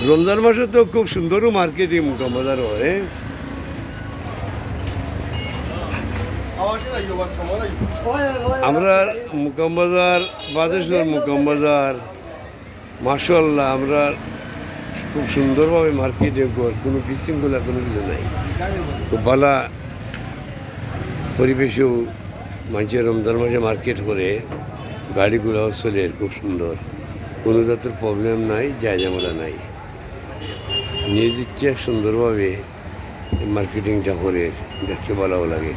রমজান মাসে তো খুব সুন্দরও মার্কেটিং মুকাম বাজার হয়। আমরা মুকাম বাজার বাদেশ্বর মুকাম বাজার মাশাআল্লাহ আমরা খুব সুন্দরভাবে মার্কেটে কোনো বিশৃঙ্খলা কোনো কিছু নাই, খুব ভালো পরিবেশেও মানুষের রমজান মাসে মার্কেট করে গাড়িগুলোও চলে খুব সুন্দর, কোনো জাতের প্রবলেম নাই, জায়জামলা নাই। নিজ ইচ্ছে সুন্দরভাবে মার্কেটিংটা করে দেখতে ভালো লাগে।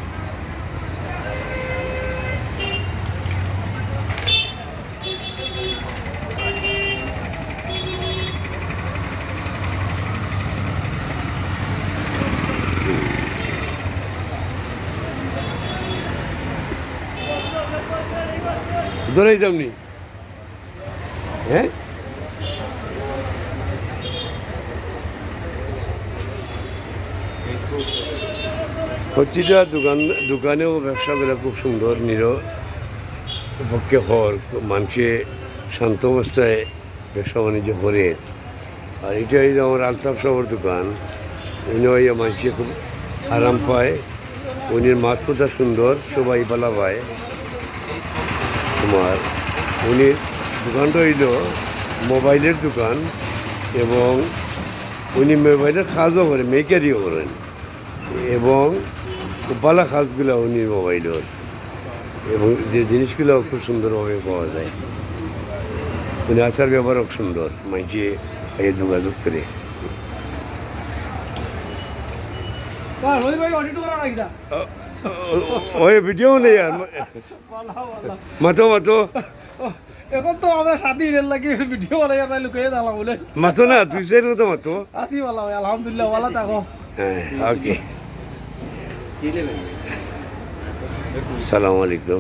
ধরেই দামনি হ্যাঁ, প্রতিটা দোকানেও ব্যবসা করে খুব সুন্দর নিরপক্ষে হওয়ার মানুষে শান্ত অবস্থায় ব্যবসা বাণিজ্য করে। আর এটাই আমার আলতাফ সাহর দোকান, উনি মানুষে খুব আরাম পায়, উনির মাত কথা সুন্দর, সবাই বলা পায়। তোমার উনির দোকানটা হইল মোবাইলের দোকান, এবং উনি মোবাইলের কাজও করেন, মেকারিও করেন, এবং খুব ভালো কাজগুলো উনি মোবাইলের, এবং যে জিনিসগুলো খুব সুন্দরভাবে পাওয়া যায়। উনি আচার ব্যবহারও সুন্দর, মাইকে এই যোগাযোগ করে। ওই ভিডিও নেই আর মাতো মাতো এখন তো আমরা সাথী রেল লাগি ভিডিও বানাই আর লুকিয়ে দিলাম বলে মাতো না, তুই সেই মতো মাতো। আছি ভালো, আলহামদুলিল্লাহ ভালো থাকো। হ্যাঁ, ওকে, সালাম আলাইকুম।